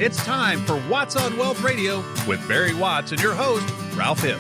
It's time for Watts on Wealth Radio with Barry Watts and your host, Ralph Hipp.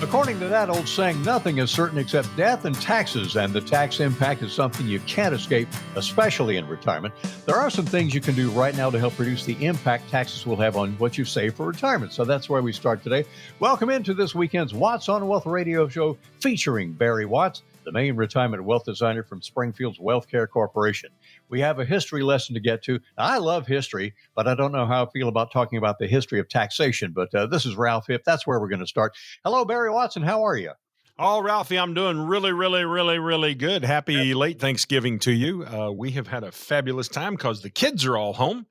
According to that old saying, nothing is certain except death and taxes, and the tax impact is something you can't escape, especially in retirement. There are some things you can do right now to help reduce the impact taxes will have on what you save for retirement. So that's where we start today. Welcome into this weekend's Watts on Wealth radio show featuring Barry Watts, the main retirement wealth designer from Springfield's WealthCare Corporation. We have a history lesson to get to. I love history, but I don't know how I feel about talking about the history of taxation. But this is Ralph Hipp. That's where we're going to start. Hello, Barry Watson. How are you? Oh, Ralphie, I'm doing really good. Happy late Thanksgiving to you. We have had a fabulous time because the kids are all home.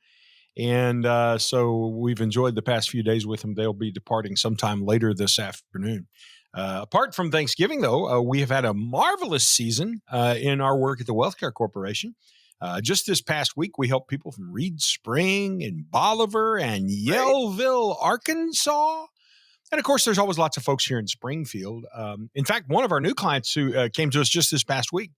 And so we've enjoyed the past few days with them. They'll be departing sometime later this afternoon. Apart from Thanksgiving, though, we have had a marvelous season in our work at the WealthCare Corporation. Just this past week, we helped people from Reed Spring and Bolivar and Yellville, Arkansas. And of course, there's always lots of folks here in Springfield. In fact, one of our new clients who came to us just this past week,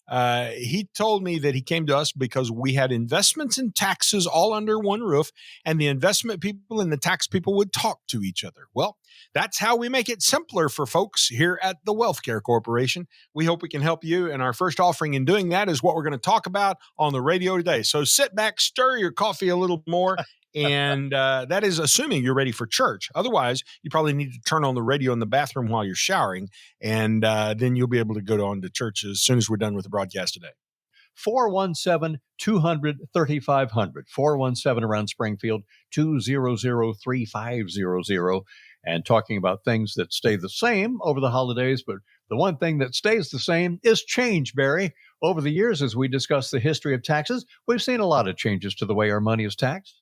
he told me that he came to us because we had investments and taxes all under one roof, and the investment people and the tax people would talk to each other. Well, that's how we make it simpler for folks here at the WealthCare Corporation. We hope we can help you, and our first offering in doing that is what we're going to talk about on the radio today. So sit back, stir your coffee a little more, and that is assuming you're ready for church. Otherwise, you probably need to turn on the radio in the bathroom while you're showering, and then you'll be able to go on to church as soon as we're done with the broadcast today. 417-200-3500, 417 around Springfield, 200-3500, and talking about things that stay the same over the holidays. But the one thing that stays the same is change, Barry. Over the years, as we discuss the history of taxes, we've seen a lot of changes to the way our money is taxed.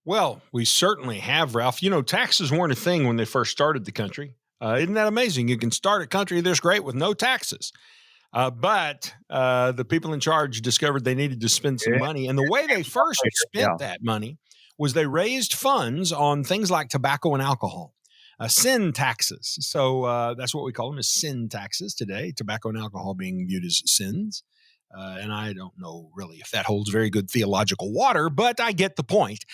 Well, we certainly have, Ralph. You know, taxes weren't a thing when they first started the country. Isn't that amazing? You can start a country this great with no taxes. But the people in charge discovered they needed to spend some money. And the way they first spent that money was they raised funds on things like tobacco and alcohol, sin taxes. So that's what we call them, is sin taxes today, tobacco and alcohol being viewed as sins. And I don't know really if that holds very good theological water, but I get the point.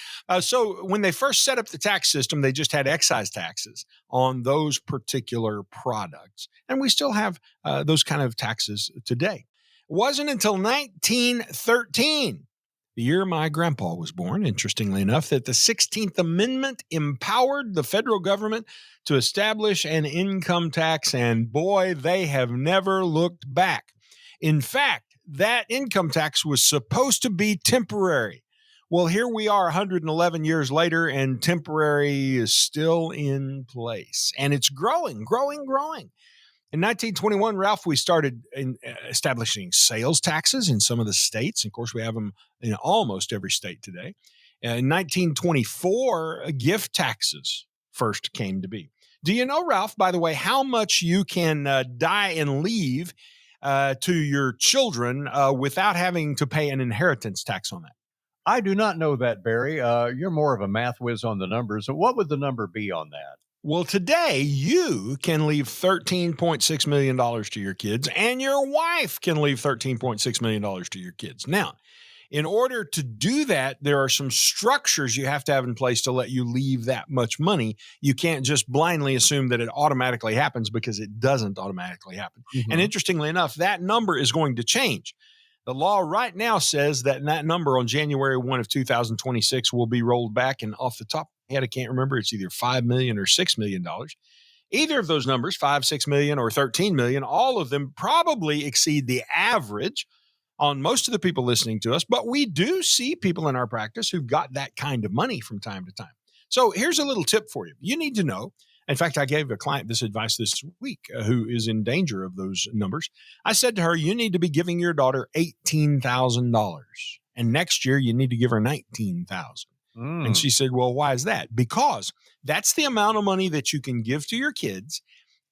So when they first set up the tax system, they just had excise taxes on those particular products. And we still have those kind of taxes today. It wasn't until 1913, the year my grandpa was born, interestingly enough, that the 16th Amendment empowered the federal government to establish an income tax. And boy, they have never looked back. In fact, that income tax was supposed to be temporary. Well, here we are 111 years later, and temporary is still in place. And it's growing. In 1921, Ralph, we started establishing sales taxes in some of the states. Of course, we have them in almost every state today. In 1924, gift taxes first came to be. Do you know, Ralph, by the way, how much you can die and leave to your children without having to pay an inheritance tax on that? I do not know that, Barry. You're more of a math whiz on the numbers. What would the number be on that? Well, today you can leave $13.6 million to your kids, and your wife can leave $13.6 million to your kids. Now, in order to do that, there are some structures you have to have in place to let you leave that much money. You can't just blindly assume that it automatically happens, because it doesn't automatically happen. Mm-hmm. And interestingly enough, that number is going to change. The law right now says that number on January 1 of 2026 will be rolled back, and off the top of my head, I can't remember, it's either $5 million or $6 million. Either of those numbers, 5, 6 million or 13 million, all of them probably exceed the average on most of the people listening to us, but we do see people in our practice who've got that kind of money from time to time. So here's a little tip for you. You need to know. In fact, I gave a client this advice this week who is in danger of those numbers. I said to her, you need to be giving your daughter $18,000, and next year you need to give her $19,000. And she said, well, why is that? Because that's the amount of money that you can give to your kids,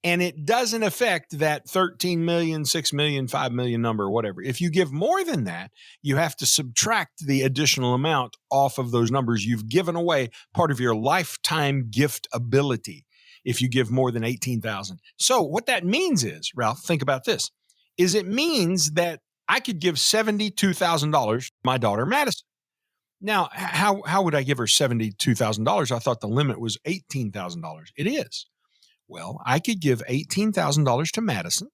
and it doesn't affect that 13 million, 6 million, 5 million number, whatever. If you give more than that, you have to subtract the additional amount off of those numbers. You've given away part of your lifetime gift ability if you give more than 18,000. So what that means is, Ralph, think about this, is it means that I could give $72,000 to my daughter, Madison. Now, how would I give her $72,000? I thought the limit was $18,000. It is. Well, I could give $18,000 to Madison,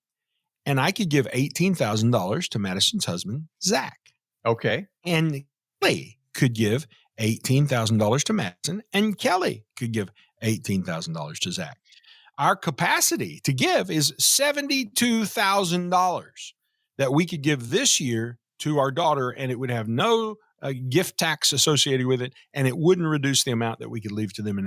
and I could give $18,000 to Madison's husband, Zach. Okay. And Kelly could give $18,000 to Madison, and Kelly could give $18,000 to Zach. Our capacity to give is $72,000 that we could give this year to our daughter, and it would have no gift tax associated with it, and it wouldn't reduce the amount that we could leave to them in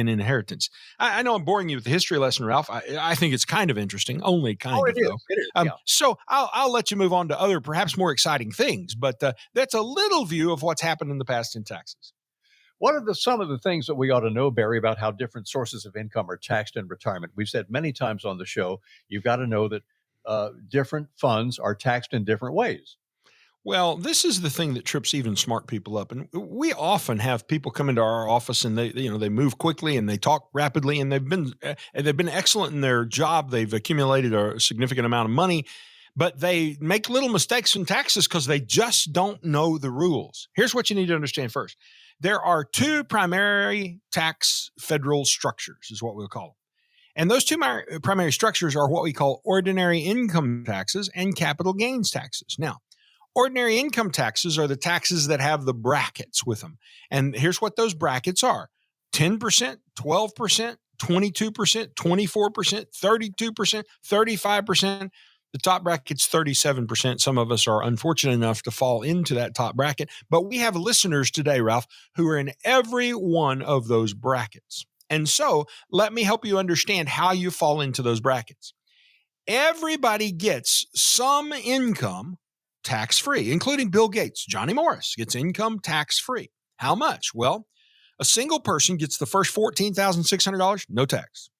inheritance. I know I'm boring you with the history lesson, Ralph. I think it's kind of interesting, only kind of. It is. Yeah. So I'll let you move on to other, perhaps more exciting things, but that's a little view of what's happened in the past in taxes. What are some of the things that we ought to know, Barry, about how different sources of income are taxed in retirement? We've said many times on the show, you've got to know that different funds are taxed in different ways. Well, this is the thing that trips even smart people up. And we often have people come into our office and they move quickly and they talk rapidly, and they've been excellent in their job. They've accumulated a significant amount of money, but they make little mistakes in taxes because they just don't know the rules. Here's what you need to understand first. There are two primary tax federal structures, is what we'll call them. And those two primary structures are what we call ordinary income taxes and capital gains taxes. Now, ordinary income taxes are the taxes that have the brackets with them. And here's what those brackets are: 10%, 12%, 22%, 24%, 32%, 35%. The top bracket's 37%. Some of us are unfortunate enough to fall into that top bracket. But we have listeners today, Ralph, who are in every one of those brackets. And so let me help you understand how you fall into those brackets. Everybody gets some income tax-free, including Bill Gates. Johnny Morris gets income tax-free. How much? Well, a single person gets the first $14,600, no tax.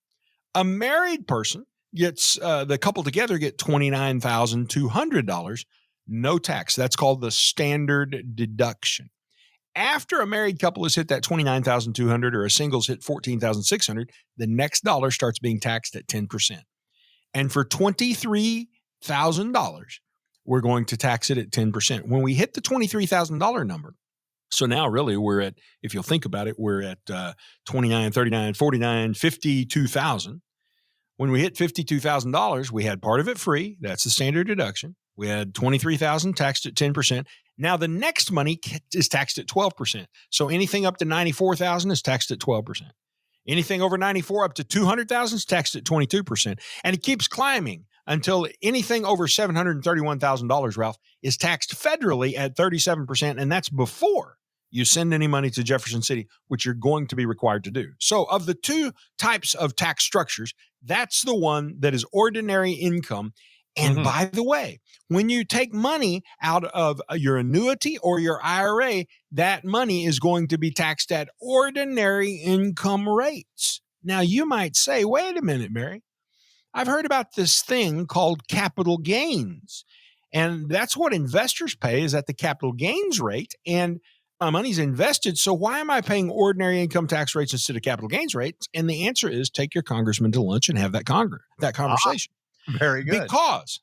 A married person gets, the couple together get $29,200, no tax. That's called the standard deduction. After a married couple has hit that $29,200 or a single's hit $14,600, the next dollar starts being taxed at 10%. And for $23,000, we're going to tax it at 10%. When we hit the $23,000 number, so now really we're at, if you'll think about it, we're at 29, 39, 49, 52,000. When we hit $52,000, we had part of it free. That's the standard deduction. We had $23,000 taxed at 10%. Now the next money is taxed at 12%. So anything up to $94,000 is taxed at 12%. Anything over 94 up to 200,000 is taxed at 22%. And it keeps climbing until anything over $731,000, Ralph, is taxed federally at 37%. And that's before you send any money to Jefferson City, which you're going to be required to do. So of the two types of tax structures, that's the one that is ordinary income. And by the way, when you take money out of your annuity or your IRA, that money is going to be taxed at ordinary income rates. Now, you might say, wait a minute, Barry, I've heard about this thing called capital gains. And that's what investors pay, is at the capital gains rate. And my money's invested, so why am I paying ordinary income tax rates instead of capital gains rates? And the answer is, take your congressman to lunch and have that conversation. Very good. Because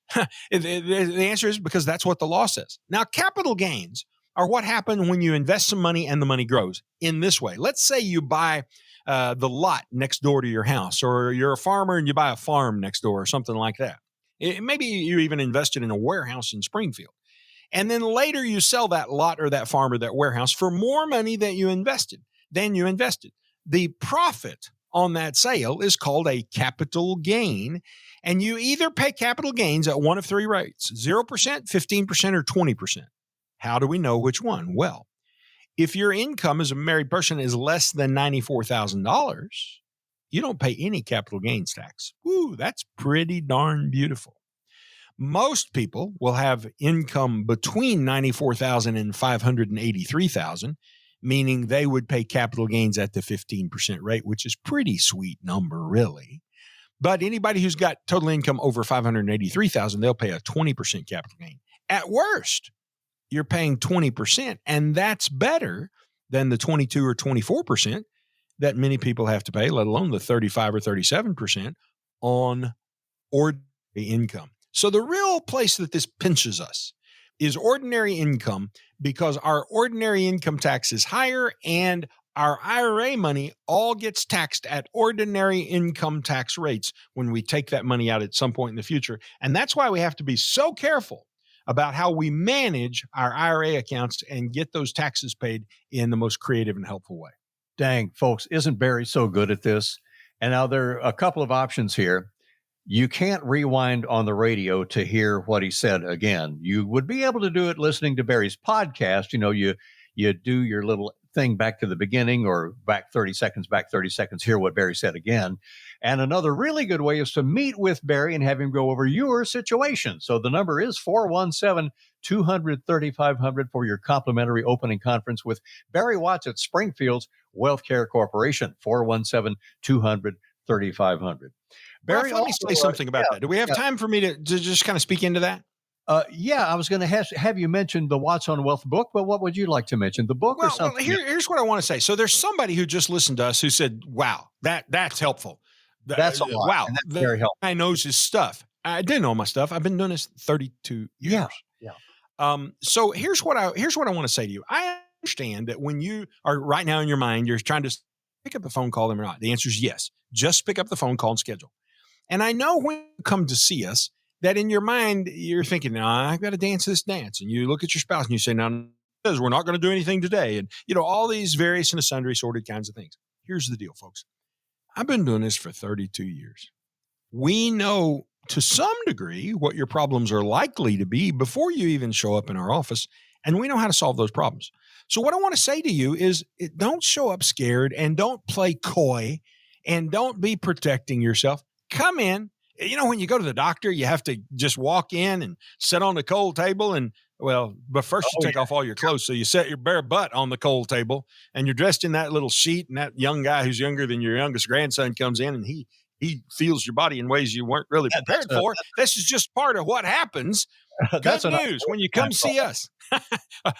the answer is because that's what the law says. Now, capital gains are what happen when you invest some money and the money grows in this way. Let's say you buy the lot next door to your house, or you're a farmer and you buy a farm next door or something like that. Maybe you even invested in a warehouse in Springfield. And then later you sell that lot or that farm or that warehouse for more money than you invested. The profit on that sale is called a capital gain. And you either pay capital gains at one of three rates: 0%, 15%, or 20%. How do we know which one? Well, if your income as a married person is less than $94,000, you don't pay any capital gains tax. Woo, that's pretty darn beautiful. Most people will have income between $94,000 and $583,000, meaning they would pay capital gains at the 15% rate, which is pretty sweet number, really. But anybody who's got total income over $583,000, they'll pay a 20% capital gain. At worst, you're paying 20%, and that's better than the 22 or 24% that many people have to pay, let alone the 35 or 37% on ordinary income. So the real place that this pinches us is ordinary income because our ordinary income tax is higher and our IRA money all gets taxed at ordinary income tax rates when we take that money out at some point in the future. And that's why we have to be so careful about how we manage our IRA accounts and get those taxes paid in the most creative and helpful way. Dang, folks, isn't Barry so good at this? And now there are a couple of options here. You can't rewind on the radio to hear what he said again. You would be able to do it listening to Barry's podcast. You know, you do your little thing back to the beginning or back 30 seconds, hear what Barry said again. And another really good way is to meet with Barry and have him go over your situation. So the number is 417-200-3500 for your complimentary opening conference with Barry Watts at Springfield's Wealth Care Corporation, 417-200-3500. Barry, let me say something about that. Do we have time for me to just kind of speak into that? Yeah, I was going to have you mention the Watts on Wealth book, but what would you like to mention? The book or something? Well, here's what I want to say. So there's somebody who just listened to us who said, wow, that's helpful. That's a lot. Wow, that's very helpful. Guy knows his stuff. I didn't know my stuff. I've been doing this 32 years. Yeah. So here's what I want to say to you. I understand that when you are right now in your mind, you're trying to pick up the phone, call them or not. The answer is yes. Just pick up the phone, call, and schedule. And I know when you come to see us, that in your mind, you're thinking, no, I've got to dance this dance. And you look at your spouse and you say, no, we're not going to do anything today. And, all these various and sundry sorted kinds of things. Here's the deal, folks. I've been doing this for 32 years. We know to some degree what your problems are likely to be before you even show up in our office. And we know how to solve those problems. So what I want to say to you is don't show up scared and don't play coy and don't be protecting yourself. Come in. When you go to the doctor, you have to just walk in and sit on the cold table but first you take off all your clothes. So you set your bare butt on the cold table and you're dressed in that little sheet, and that young guy who's younger than your youngest grandson comes in and he feels your body in ways you weren't really prepared for. This is just part of what happens. Good news when you come see us.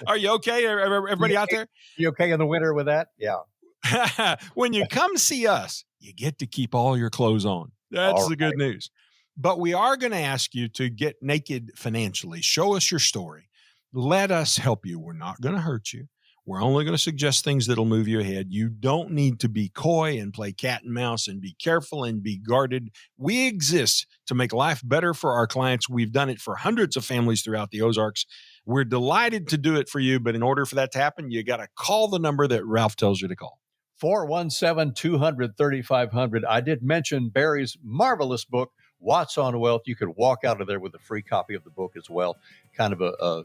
Are you okay? Everybody out there? You okay in the winter with that? Yeah. When you come see us, you get to keep all your clothes on. That's the good news. But we are going to ask you to get naked financially. Show us your story. Let us help you. We're not going to hurt you. We're only going to suggest things that'll move you ahead. You don't need to be coy and play cat and mouse and be careful and be guarded. We exist to make life better for our clients. We've done it for hundreds of families throughout the Ozarks. We're delighted to do it for you. But in order for that to happen, you got to call the number that Ralph tells you to call. 417-200-3500. I did mention Barry's marvelous book, Watts on Wealth. You could walk out of there with a free copy of the book as well, kind of a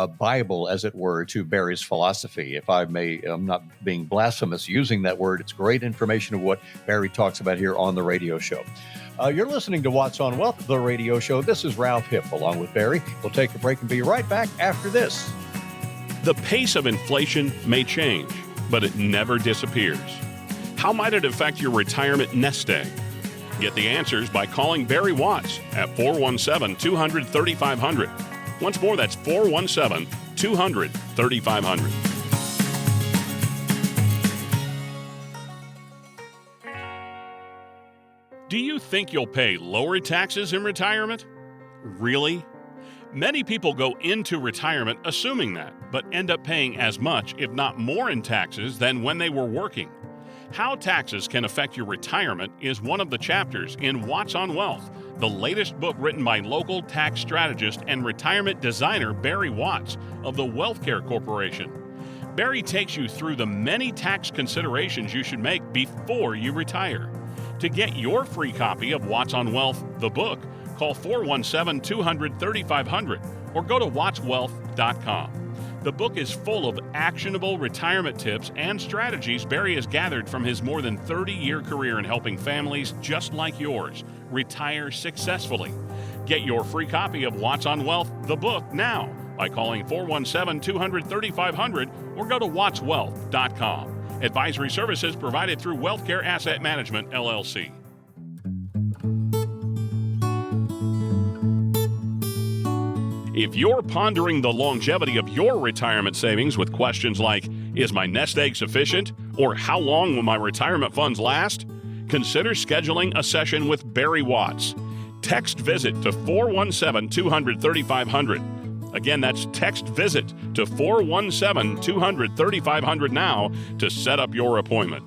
Bible, as it were, to Barry's philosophy. If I may, I'm not being blasphemous using that word. It's great information of what Barry talks about here on the radio show. You're listening to Watts on Wealth, the radio show. This is Ralph Hipp along with Barry. We'll take a break and be right back after this. The pace of inflation may change, but it never disappears. How might it affect your retirement nest egg? Get the answers by calling Barry Watts at 417-200-3500. Once more, that's 417-200-3500. Do you think you'll pay lower taxes in retirement? Really? Many people go into retirement assuming that, but end up paying as much, if not more, in taxes than when they were working. How taxes can affect your retirement is one of the chapters in Watts on Wealth, the latest book written by local tax strategist and retirement designer Barry Watts of the Wealth Care Corporation. Barry takes you through the many tax considerations you should make before you retire. To get your free copy of Watts on Wealth, the book, call 417-200-3500 or go to wattswealth.com. The book is full of actionable retirement tips and strategies Barry has gathered from his more than 30-year career in helping families just like yours retire successfully. Get your free copy of Watts on Wealth, the book, now by calling 417-200-3500 or go to wattswealth.com. Advisory services provided through WealthCare Asset Management, LLC. If you're pondering the longevity of your retirement savings with questions like, is my nest egg sufficient? Or how long will my retirement funds last? Consider scheduling a session with Barry Watts. Text visit to 417-200-3500. Again, that's text VISIT to 417-200-3500 now to set up your appointment.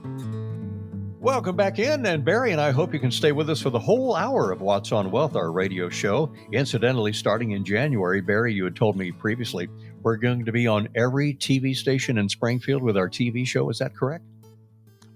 Welcome back in, and Barry and I hope you can stay with us for the whole hour of What's on Wealth, our radio show. Incidentally, starting in January, Barry, you had told me previously, we're going to be on every TV station in Springfield with our TV show. Is that correct?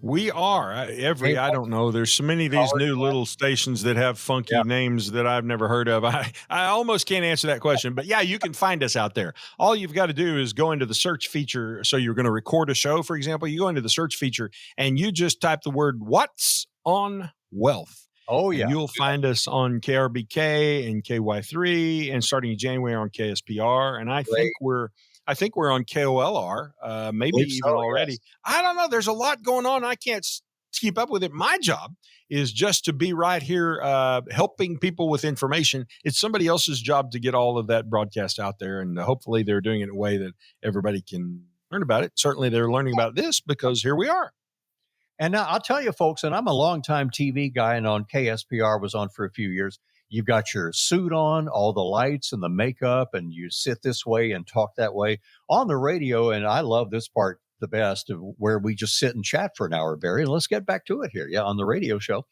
We are. I don't know. There's so many of these new little stations that have funky names that I've never heard of. I almost can't answer that question, but yeah, you can find us out there. All you've got to do is go into the search feature. So you're going to record a show, for example, you go into the search feature and you just type the word "What's on Wealth." Oh, yeah. And you'll find us on KRBK and KY3 and starting in January on KSPR. And I think we're on KOLR, maybe even already. Yes. I don't know. There's a lot going on. I can't keep up with it. My job is just to be right here helping people with information. It's somebody else's job to get all of that broadcast out there. And hopefully they're doing it in a way that everybody can learn about it. Certainly they're learning about this because here we are. And now I'll tell you, folks, and I'm a longtime TV guy and on KSPR was on for a few years. You've got your suit on, all the lights and the makeup, and you sit this way and talk that way on the radio. And I love this part the best, of where we just sit and chat for an hour, Barry. And let's get back to it here. Yeah, on the radio show.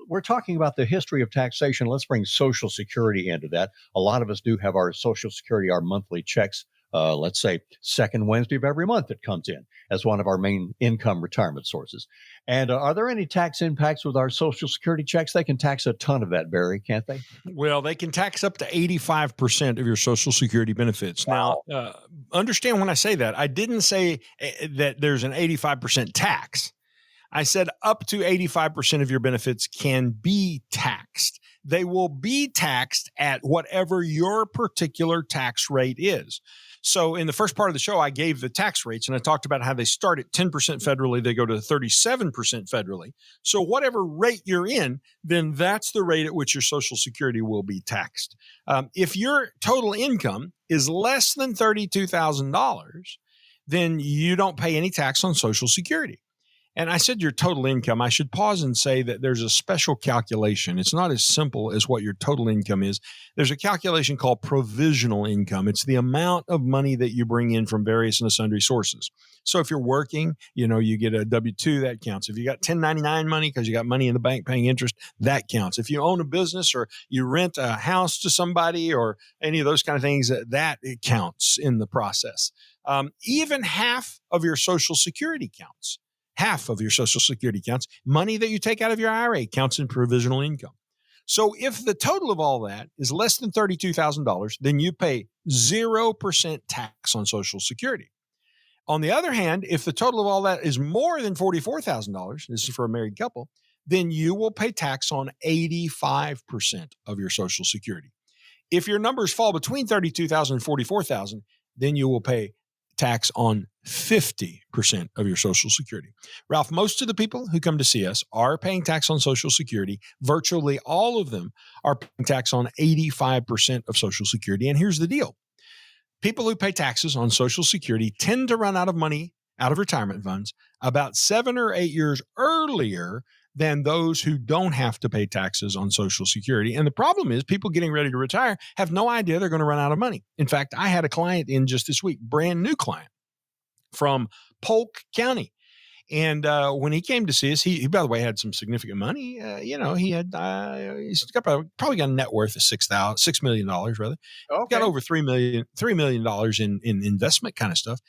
We're talking about the history of taxation. Let's bring Social Security into that. A lot of us do have our Social Security, our monthly checks, let's say second Wednesday of every month it comes in as one of our main income retirement sources. And are there any tax impacts with our Social Security checks? They can tax a ton of that, Barry, can't they? Well, they can tax up to 85% of your Social Security benefits. Wow. Now, understand when I say that, I didn't say that there's an 85% tax. I said up to 85% of your benefits can be taxed. They will be taxed at whatever your particular tax rate is. So in the first part of the show, I gave the tax rates and I talked about how they start at 10% federally. They go to 37% federally. So whatever rate you're in, then that's the rate at which your Social Security will be taxed. If your total income is less than $32,000, then you don't pay any tax on Social Security. And I said your total income. I should pause and say that there's a special calculation. It's not as simple as what your total income is. There's a calculation called provisional income. It's the amount of money that you bring in from various and sundry sources. So if you're working, you get a W-2, that counts. If you got 1099 money because you got money in the bank paying interest, that counts. If you own a business or you rent a house to somebody or any of those kind of things, that it counts in the process. Even half of your Social Security counts. Half of your Social Security counts. Money that you take out of your IRA counts in provisional income. So if the total of all that is less than $32,000, then you pay 0% tax on Social Security. On the other hand, if the total of all that is more than $44,000, this is for a married couple, then you will pay tax on 85% of your Social Security. If your numbers fall between $32,000 and $44,000, then you will pay tax on 50% of your Social Security. Ralph, most of the people who come to see us are paying tax on Social Security. Virtually all of them are paying tax on 85% of Social Security. And here's the deal. People who pay taxes on Social Security tend to run out of money out of retirement funds about 7 or 8 years earlier than those who don't have to pay taxes on Social Security. And the problem is people getting ready to retire have no idea they're going to run out of money. In fact, I had a client in just this week, brand new client from Polk County. And when he came to see us, he by the way, had some significant money. He's probably got a net worth of $6 million rather. Okay. Got over $3 million in investment kind of stuff.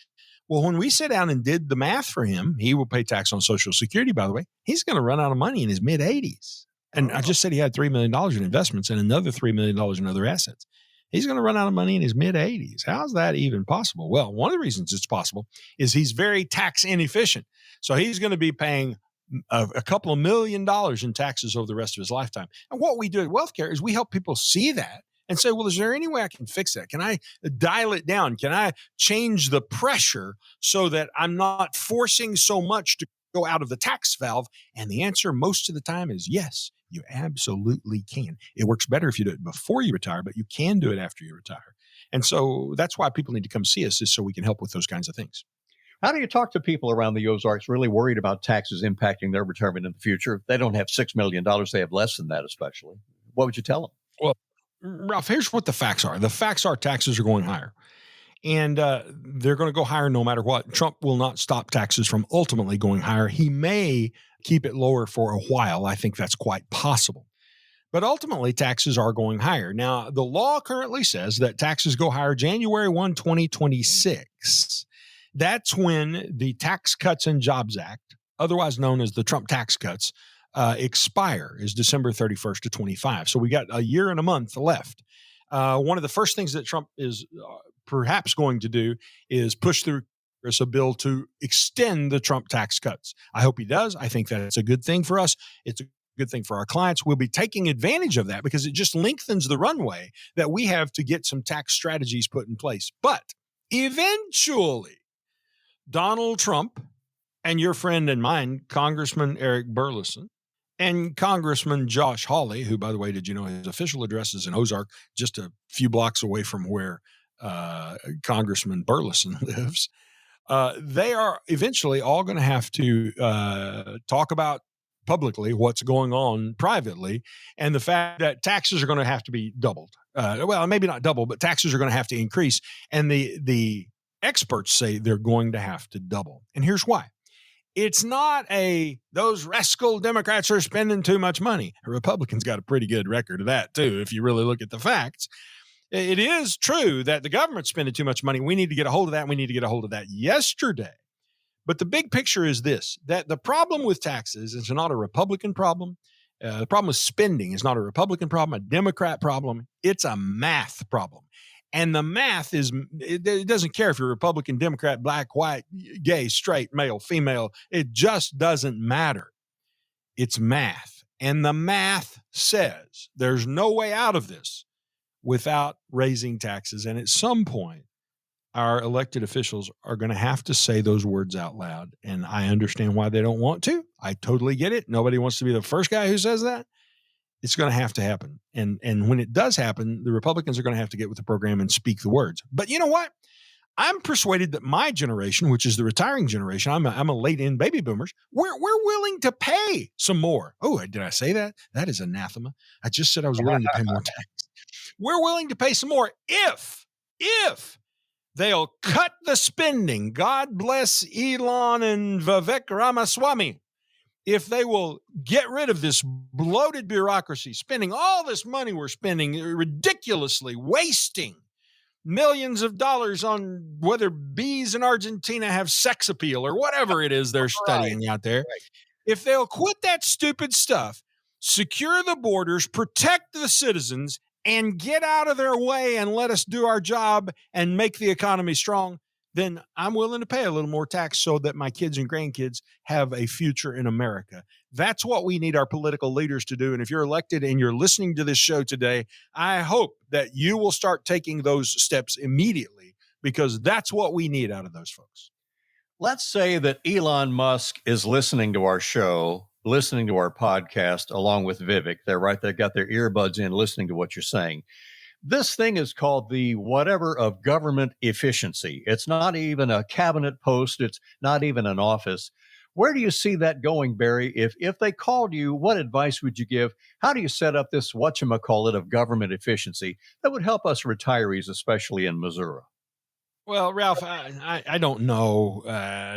Well, when we sit down and did the math for him, he will pay tax on Social Security, by the way. He's going to run out of money in his mid-80s. And I just said he had $3 million in investments and another $3 million in other assets. He's going to run out of money in his mid-80s. How's that even possible? Well, one of the reasons it's possible is he's very tax inefficient. So he's going to be paying a couple of $1 million in taxes over the rest of his lifetime. And what we do at WealthCare is we help people see that and say, well, is there any way I can fix that? Can I dial it down? Can I change the pressure so that I'm not forcing so much to go out of the tax valve? And the answer most of the time is yes, you absolutely can. It works better if you do it before you retire, but you can do it after you retire. And so that's why people need to come see us, is so we can help with those kinds of things. How do you talk to people around the Ozarks really worried about taxes impacting their retirement in the future? If they don't have $6 million, they have less than that especially. What would you tell them? Well, Ralph, here's what the facts are. The facts are taxes are going higher. And they're going to go higher no matter what. Trump will not stop taxes from ultimately going higher. He may keep it lower for a while. I think that's quite possible. But ultimately, taxes are going higher. Now, the law currently says that taxes go higher January 1, 2026. That's when the Tax Cuts and Jobs Act, otherwise known as the Trump tax cuts, expire, is December 31st to 25. So we got a year and a month left. One of the first things that Trump is perhaps going to do is push through a bill to extend the Trump tax cuts. I hope he does. I think that it's a good thing for us. It's a good thing for our clients. We'll be taking advantage of that because it just lengthens the runway that we have to get some tax strategies put in place. But eventually, Donald Trump and your friend and mine, Congressman Eric Burleson, and Congressman Josh Hawley, who, by the way, did you know his official address is in Ozark, just a few blocks away from where Congressman Burleson lives. They are eventually all going to have to talk about publicly what's going on privately, and the fact that taxes are going to have to be doubled. Well, maybe not double, but taxes are going to have to increase. And the experts say they're going to have to double. And here's why. It's not those rascal Democrats are spending too much money. Republicans got a pretty good record of that, too, if you really look at the facts. It is true that the government's spending too much money. We need to get a hold of that. We need to get a hold of that yesterday. But the big picture is this, that the problem with taxes is not a Republican problem. The problem with spending is not a Republican problem, a Democrat problem. It's a math problem. And the math it doesn't care if you're Republican, Democrat, black, white, gay, straight, male, female. It just doesn't matter. It's math. And the math says there's no way out of this without raising taxes. And at some point, our elected officials are going to have to say those words out loud. And I understand why they don't want to. I totally get it. Nobody wants to be the first guy who says that. It's going to have to happen. And when it does happen, the Republicans are going to have to get with the program and speak the words. But you know what? I'm persuaded that my generation, which is the retiring generation, I'm a late in baby boomers, we're willing to pay some more. Oh, did I say that? That is anathema. I just said I was willing to pay more tax. We're willing to pay some more if they'll cut the spending. God bless Elon and Vivek Ramaswamy. If they will get rid of this bloated bureaucracy, spending all this money we're spending ridiculously, wasting millions of dollars on whether bees in Argentina have sex appeal or whatever it is they're studying out there. Right. If they'll quit that stupid stuff, secure the borders, protect the citizens, and get out of their way and let us do our job and make the economy strong, then I'm willing to pay a little more tax so that my kids and grandkids have a future in America. That's what we need our political leaders to do. And if you're elected and you're listening to this show today, I hope that you will start taking those steps immediately, because that's what we need out of those folks. Let's say that Elon Musk is listening to our show, listening to our podcast, along with Vivek. They're right there, got their earbuds in, listening to what you're saying. This thing is called the whatever of government efficiency. It's not even a cabinet post. It's not even an office. Where do you see that going, Barry? If they called you, what advice would you give? How do you set up this whatchamacallit of government efficiency that would help us retirees, especially in Missouri? Well, Ralph, I don't know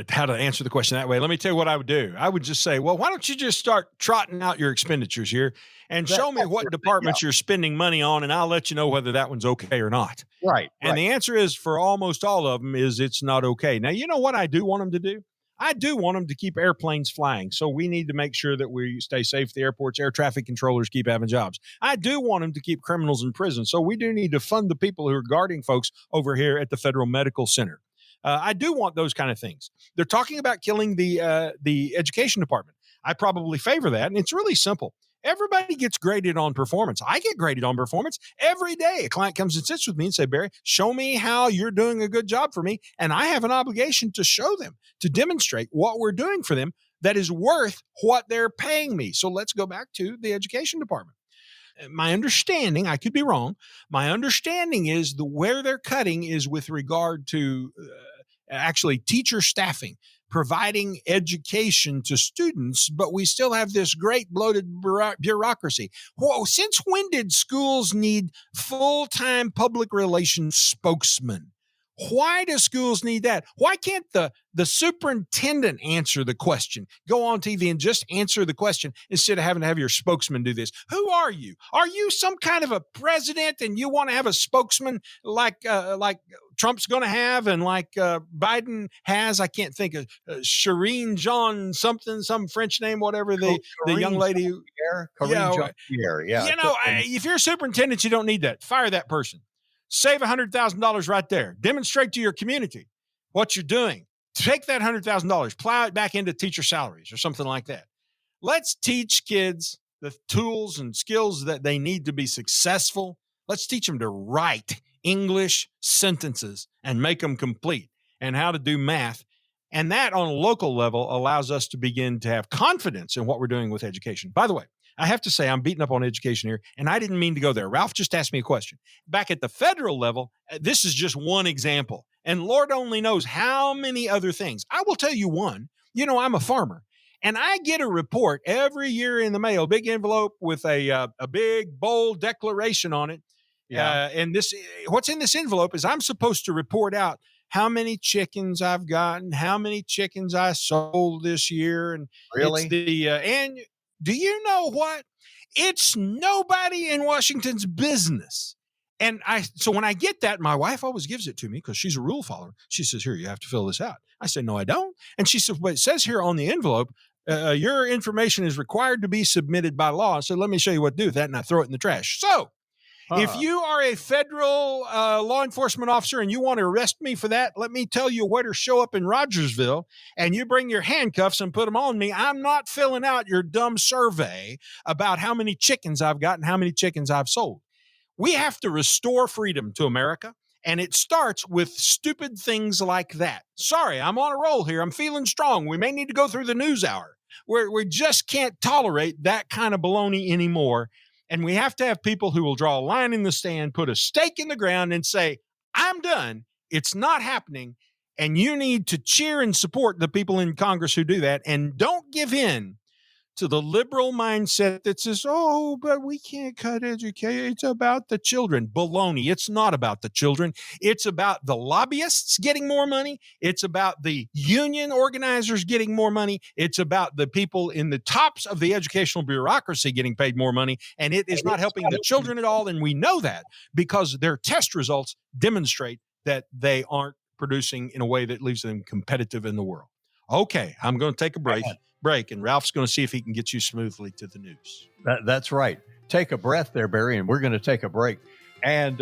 how to answer the question that way. Let me tell you what I would do. I would just say, well, why don't you just start trotting out your expenditures here and show me what departments you're spending money on, and I'll let you know whether that one's okay or not. Right. And the answer is, for almost all of them, is it's not okay. Now, you know what I do want them to do? I do want them to keep airplanes flying. So we need to make sure that we stay safe at the airports. Air traffic controllers keep having jobs. I do want them to keep criminals in prison. So we do need to fund the people who are guarding folks over here at the Federal Medical Center. I do want those kind of things. They're talking about killing the education department. I probably favor that. And it's really simple. Everybody gets graded on performance. I get graded on performance every day. A client comes and sits with me and say, Barry, show me how you're doing a good job for me. And I have an obligation to show them, to demonstrate what we're doing for them that is worth what they're paying me. So let's go back to the education department. My understanding, I could be wrong, my understanding is where they're cutting is with regard to actually teacher staffing. providing education to students, but we still have this great bloated bureaucracy. Whoa, since when did schools need full-time public relations spokesmen? Why do schools need that? Why can't the superintendent answer the question? Go on TV and just answer the question instead of having to have your spokesman do this. Who are you? Are you some kind of a president and you want to have a spokesman like Trump's going to have and like Biden has? I can't think of Shireen Jean something, some French name, whatever the young lady. Jean-Pierre, yeah. If you're a superintendent, you don't need that. Fire that person. Save $100,000 right there. Demonstrate to your community what you're doing. Take that $100,000, plow it back into teacher salaries or something like that. Let's teach kids the tools and skills that they need to be successful. Let's teach them to write English sentences and make them complete, and how to do math. And that on a local level allows us to begin to have confidence in what we're doing with education. By the way, I have to say I'm beating up on education here, and I didn't mean to go there. Ralph just asked me a question. Back at the federal level, this is just one example, and Lord only knows how many other things. I will tell you one. I'm a farmer, and I get a report every year in the mail, big envelope with a big, bold declaration on it. Yeah. And what's in this envelope is I'm supposed to report out how many chickens I've gotten, how many chickens I sold this year. And Really? And do you know what? It's nobody in Washington's business. And so when I get that, my wife always gives it to me because she's a rule follower. She says, here, you have to fill this out. I say, no, I don't. And she says, well, it says here on the envelope, your information is required to be submitted by law. So let me show you what to do with that. And I throw it in the trash. So if you are a federal law enforcement officer and you want to arrest me for that, let me tell you where to show up in Rogersville, and you bring your handcuffs and put them on me. I'm not filling out your dumb survey about how many chickens I've got and how many chickens I've sold. We have to restore freedom to America, and it starts with stupid things like that. Sorry, I'm on a roll here. I'm feeling strong. We may need to go through the news hour. We just can't tolerate that kind of baloney anymore. And we have to have people who will draw a line in the sand, put a stake in the ground, and say, I'm done. It's not happening. And you need to cheer and support the people in Congress who do that. And don't give in to the liberal mindset that says, oh, but we can't cut education. It's about the children. Baloney. It's not about the children. It's about the lobbyists getting more money. It's about the union organizers getting more money. It's about the people in the tops of the educational bureaucracy getting paid more money. And it is not helping the children at all. And we know that because their test results demonstrate that they aren't producing in a way that leaves them competitive in the world. Okay, I'm going to take a break, and Ralph's going to see if he can get you smoothly to the news. That's right. Take a breath there, Barry, and we're going to take a break. And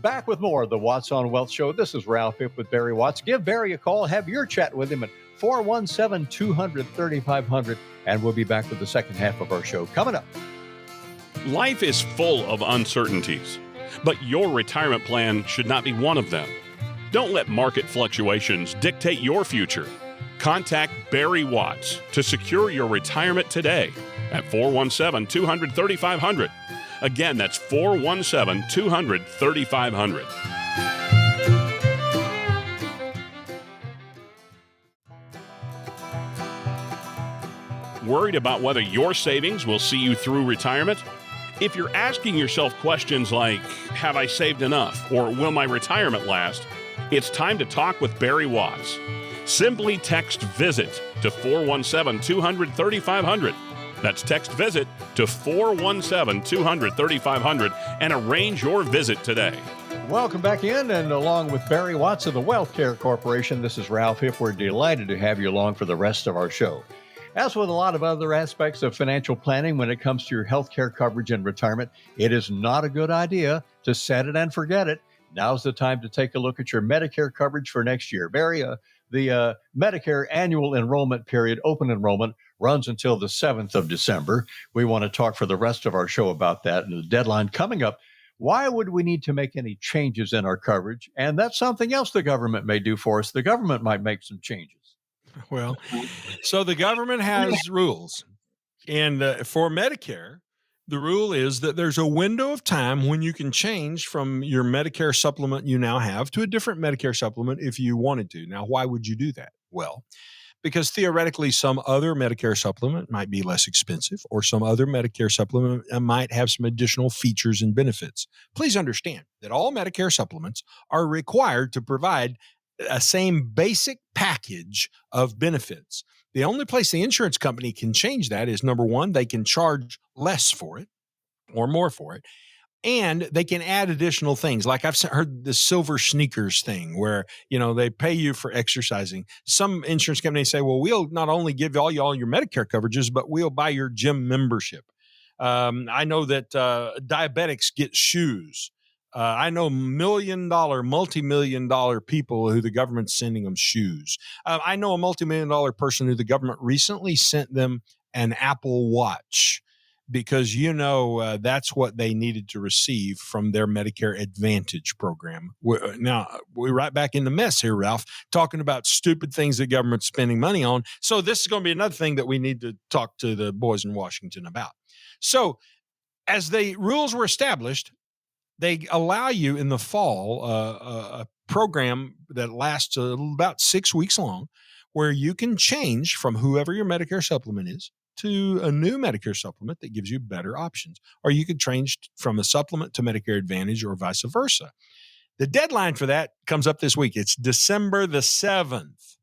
back with more of the Watts on Wealth Show. This is Ralph Hipp with Barry Watts. Give Barry a call. Have your chat with him at 417-200-3500, and we'll be back with the second half of our show coming up. Life is full of uncertainties, but your retirement plan should not be one of them. Don't let market fluctuations dictate your future. Contact Barry Watts to secure your retirement today at 417-200-3500. Again, that's 417-200-3500. Worried about whether your savings will see you through retirement? If you're asking yourself questions like, have I saved enough? Or will my retirement last? It's time to talk with Barry Watts. Simply text VISIT to 417-200-3500. That's text VISIT to 417-200-3500 and arrange your visit today. Welcome back in, and along with Barry Watts of the Wealth Care Corporation, this is Ralph Hipp. We're delighted to have you along for the rest of our show. As with a lot of other aspects of financial planning when it comes to your health care coverage and retirement, it is not a good idea to set it and forget it. Now's the time to take a look at your Medicare coverage for next year. Barry, the Medicare annual enrollment period, open enrollment, runs until the 7th of December. We want to talk for the rest of our show about that and the deadline coming up. Why would we need to make any changes in our coverage? And that's something else the government may do for us. The government might make some changes. Well, so the government has rules. And for Medicare, the rule is that there's a window of time when you can change from your Medicare supplement you now have to a different Medicare supplement if you wanted to. Now, why would you do that? Well, because theoretically some other Medicare supplement might be less expensive, or some other Medicare supplement might have some additional features and benefits. Please understand that all Medicare supplements are required to provide a same basic package of benefits. The only place the insurance company can change that is, number one, they can charge less for it or more for it. And they can add additional things. Like I've heard the silver sneakers thing where, they pay you for exercising. Some insurance companies say, well, we'll not only give all your Medicare coverages, but we'll buy your gym membership. I know that diabetics get shoes. I know multi-million dollar people who the government's sending them shoes. I know a multi-million dollar person who the government recently sent them an Apple Watch, because that's what they needed to receive from their Medicare Advantage program. Now, we're right back in the mess here, Ralph, talking about stupid things the government's spending money on. So this is going to be another thing that we need to talk to the boys in Washington about. So as the rules were established, they allow you in the fall a program that lasts about 6 weeks long, where you can change from whoever your Medicare supplement is to a new Medicare supplement that gives you better options. Or you could change from a supplement to Medicare Advantage, or vice versa. The deadline for that comes up this week. It's December the 7th.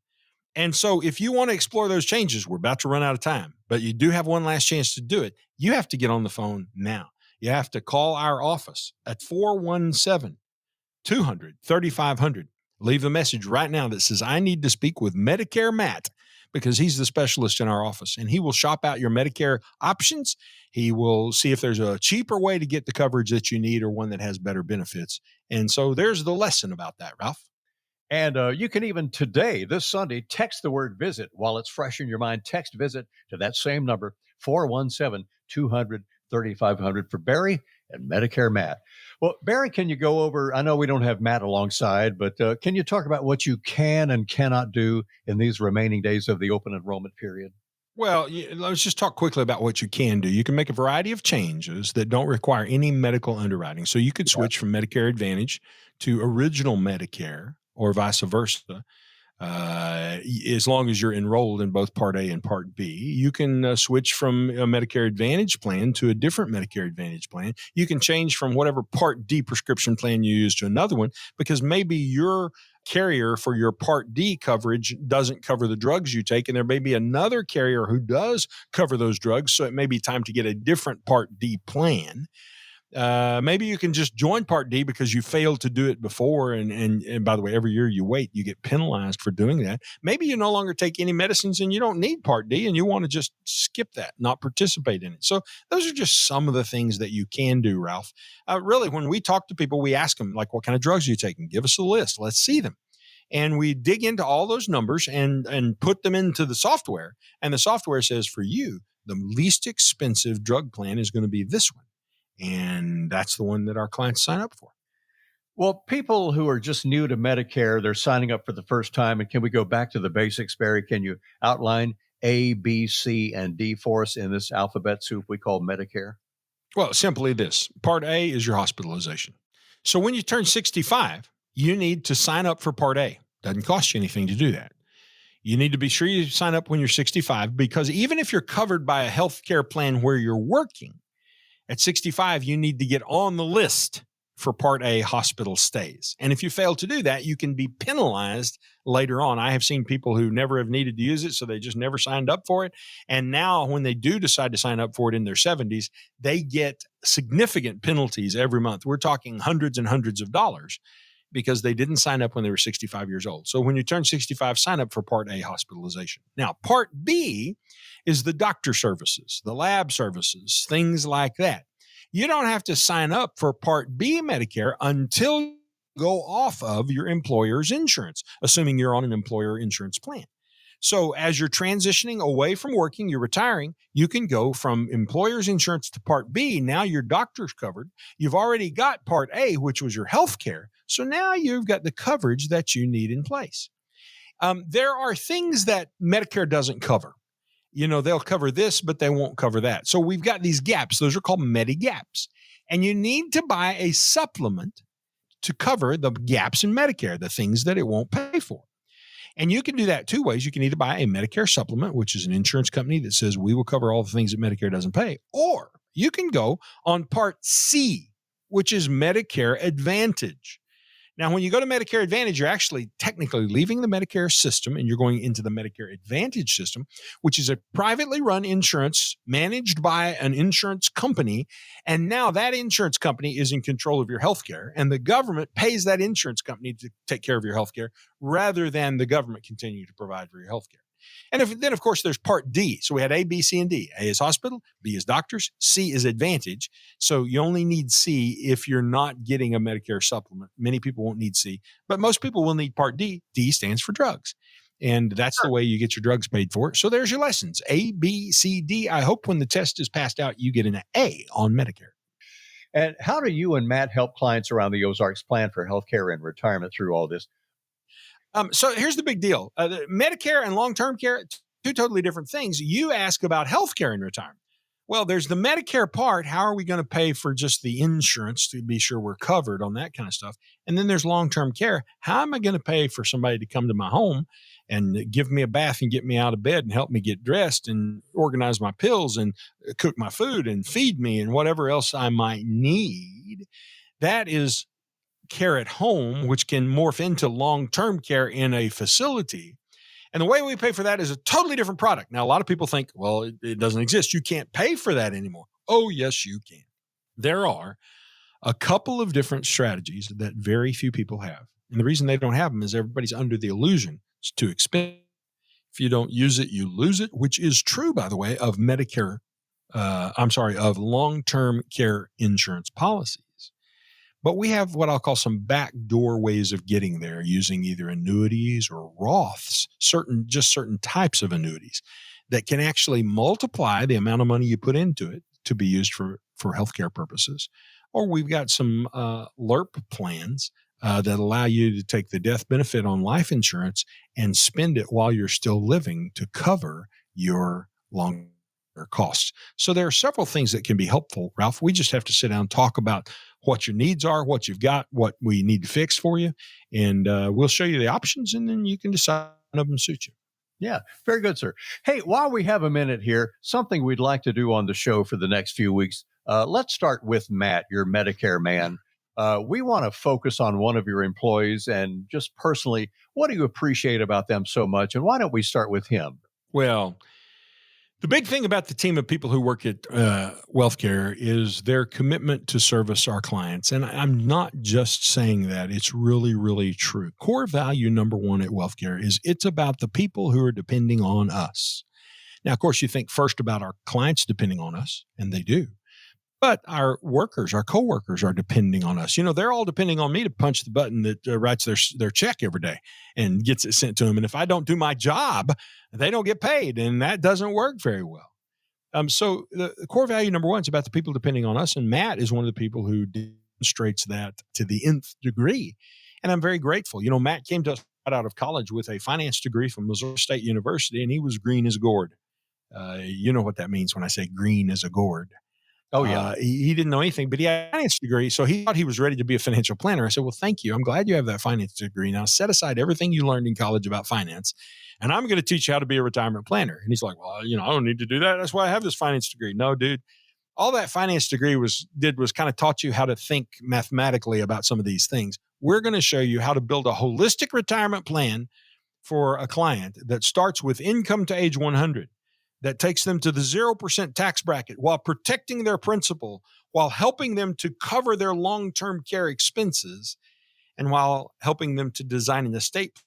And so if you want to explore those changes, we're about to run out of time, but you do have one last chance to do it. You have to get on the phone now. You have to call our office at 417-200-3500. Leave a message right now that says, I need to speak with Medicare Matt, because he's the specialist in our office, and he will shop out your Medicare options. He will see if there's a cheaper way to get the coverage that you need, or one that has better benefits. And so there's the lesson about that, Ralph. And you can even today, this Sunday, text the word visit while it's fresh in your mind. Text visit to that same number, 417-200-3500 for Barry and Medicare Matt. Well, Barry, can you go over, I know we don't have Matt alongside, but can you talk about what you can and cannot do in these remaining days of the open enrollment period? Well, let's just talk quickly about what you can do. You can make a variety of changes that don't require any medical underwriting. So you could switch from Medicare Advantage to original Medicare, or vice versa, as long as you're enrolled in both Part A and Part B. You can switch from a Medicare Advantage plan to a different Medicare Advantage plan. You can change from whatever Part D prescription plan you use to another one, because maybe your carrier for your Part D coverage doesn't cover the drugs you take, and there may be another carrier who does cover those drugs, so it may be time to get a different Part D plan. Maybe you can just join Part D because you failed to do it before. And by the way, every year you wait, you get penalized for doing that. Maybe you no longer take any medicines and you don't need Part D, and you want to just skip that, not participate in it. So those are just some of the things that you can do, Ralph. Really, when we talk to people, we ask them, like, what kind of drugs are you taking? Give us a list. Let's see them. And we dig into all those numbers and put them into the software. And the software says, for you, the least expensive drug plan is going to be this one. And that's the one that our clients sign up for. Well, people who are just new to Medicare, they're signing up for the first time. And can we go back to the basics, Barry? Can you outline A, B, C, and D for us in this alphabet soup we call Medicare? Well, simply this. Part A is your hospitalization. So when you turn 65, you need to sign up for Part A. Doesn't cost you anything to do that. You need to be sure you sign up when you're 65, because even if you're covered by a health care plan where you're working, at 65, you need to get on the list for Part A hospital stays. And if you fail to do that, you can be penalized later on. I have seen people who never have needed to use it, so they just never signed up for it. And now when they do decide to sign up for it in their 70s, they get significant penalties every month. We're talking hundreds and hundreds of dollars, because they didn't sign up when they were 65 years old. So when you turn 65, sign up for Part A hospitalization. Now, Part B is the doctor services, the lab services, things like that. You don't have to sign up for Part B Medicare until you go off of your employer's insurance, assuming you're on an employer insurance plan. So as you're transitioning away from working, you're retiring, you can go from employer's insurance to Part B. Now your doctor's covered. You've already got Part A, which was your health care. So now you've got the coverage that you need in place. There are things that Medicare doesn't cover. They'll cover this, but they won't cover that. So we've got these gaps. Those are called Medigaps. And you need to buy a supplement to cover the gaps in Medicare, the things that it won't pay for. And you can do that two ways. You can either buy a Medicare supplement, which is an insurance company that says we will cover all the things that Medicare doesn't pay, or you can go on Part C, which is Medicare Advantage. Now, when you go to Medicare Advantage, you're actually technically leaving the Medicare system and you're going into the Medicare Advantage system, which is a privately run insurance managed by an insurance company. And now that insurance company is in control of your healthcare, and the government pays that insurance company to take care of your healthcare rather than the government continue to provide for your healthcare. And then, of course, there's Part D. So we had A, B, C, and D. A is hospital, B is doctors, C is advantage. So you only need C if you're not getting a Medicare supplement. Many people won't need C, but most people will need Part D. D stands for drugs. And that's the way you get your drugs paid for. So there's your lessons, A, B, C, D. I hope when the test is passed out, you get an A on Medicare. And how do you and Matt help clients around the Ozarks plan for healthcare and retirement through all this? So here's the big deal. Medicare and long-term care, two totally different things. You ask about healthcare in retirement. Well, there's the Medicare part. How are we going to pay for just the insurance to be sure we're covered on that kind of stuff? And then there's long-term care. How am I going to pay for somebody to come to my home and give me a bath and get me out of bed and help me get dressed and organize my pills and cook my food and feed me and whatever else I might need? That is care at home, which can morph into long-term care in a facility. And the way we pay for that is a totally different product. Now, a lot of people think, well, it doesn't exist. You can't pay for that anymore. Oh, yes, you can. There are a couple of different strategies that very few people have. And the reason they don't have them is everybody's under the illusion it's too expensive. If you don't use it, you lose it, which is true, by the way, of Medicare, of long-term care insurance policies. But we have what I'll call some backdoor ways of getting there using either annuities or Roths, certain types of annuities that can actually multiply the amount of money you put into it to be used for healthcare purposes. Or we've got some LIRP plans that allow you to take the death benefit on life insurance and spend it while you're still living to cover your long costs. So there are several things that can be helpful, Ralph. We just have to sit down and talk about what your needs are, what you've got, what we need to fix for you. And we'll show you the options, and then you can decide one of them suits you. Yeah, very good, sir. Hey, while we have a minute here, something we'd like to do on the show for the next few weeks. Let's start with Matt, your Medicare man. We want to focus on one of your employees and just personally, what do you appreciate about them so much? And why don't we start with him? Well, the big thing about the team of people who work at WealthCare is their commitment to service our clients. And I'm not just saying that. It's really, really true. Core value number one at WealthCare is it's about the people who are depending on us. Now, of course, you think first about our clients depending on us, and they do. But our workers, our coworkers are depending on us. You know, they're all depending on me to punch the button that writes their check every day and gets it sent to them. And if I don't do my job, they don't get paid. And that doesn't work very well. So the core value number one is about the people depending on us. And Matt is one of the people who demonstrates that to the nth degree. And I'm very grateful. You know, Matt came to us right out of college with a finance degree from Missouri State University, and he was green as a gourd. You know what that means when I say green as a gourd. Oh, yeah. He didn't know anything, but he had a finance degree. So he thought he was ready to be a financial planner. I said, well, thank you. I'm glad you have that finance degree. Now set aside everything you learned in college about finance, and I'm going to teach you how to be a retirement planner. And he's like, well, you know, I don't need to do that. That's why I have this finance degree. No, dude. All that finance degree was kind of taught you how to think mathematically about some of these things. We're going to show you how to build a holistic retirement plan for a client that starts with income to age 100. That takes them to the 0% tax bracket while protecting their principal, while helping them to cover their long-term care expenses, and while helping them to design an estate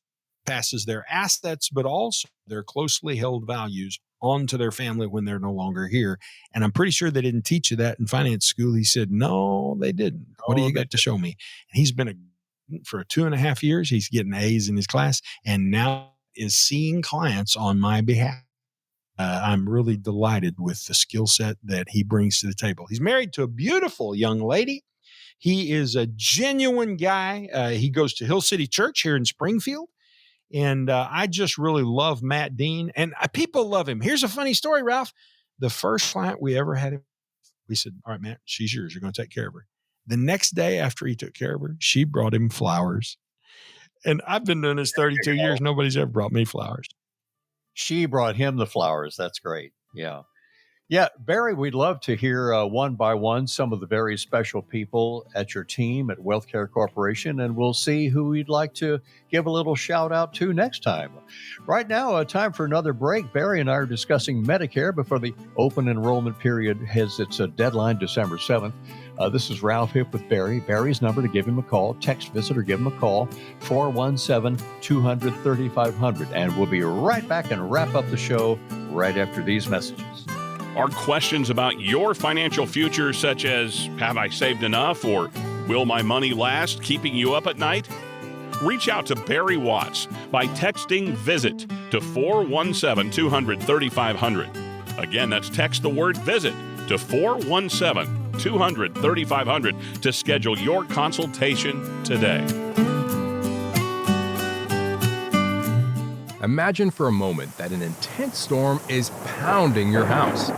passes their assets, but also their closely held values onto their family when they're no longer here. And I'm pretty sure they didn't teach you that in finance school. He said, no, they didn't. What do you got to show me? And he's been for 2.5 years. He's getting A's in his class and now is seeing clients on my behalf. I'm really delighted with the skill set that he brings to the table. He's married to a beautiful young lady. He is a genuine guy. He goes to Hill City Church here in Springfield. And I just really love Matt Dean. And people love him. Here's a funny story, Ralph. The first client we ever had, we said, all right, Matt, she's yours. You're going to take care of her. The next day after he took care of her, she brought him flowers. And I've been doing this 32 years. Nobody's ever brought me flowers. She brought him the flowers. That's great. Yeah. Yeah, Barry, we'd love to hear one by one some of the very special people at your team at WealthCare Corporation, and we'll see who we'd like to give a little shout out to next time. Right now, time for another break. Barry and I are discussing Medicare before the open enrollment period has its deadline December 7th. This is Ralph Hip with Barry. Barry's number to give him a call, text, visit, or give him a call, 417-200-3500. And we'll be right back and wrap up the show right after these messages. Are questions about your financial future, such as, have I saved enough, or will my money last, keeping you up at night? Reach out to Barry Watts by texting VISIT to 417-200-3500. Again, that's text the word VISIT to 417-200-3500 to schedule your consultation today. Imagine for a moment that an intense storm is pounding your house.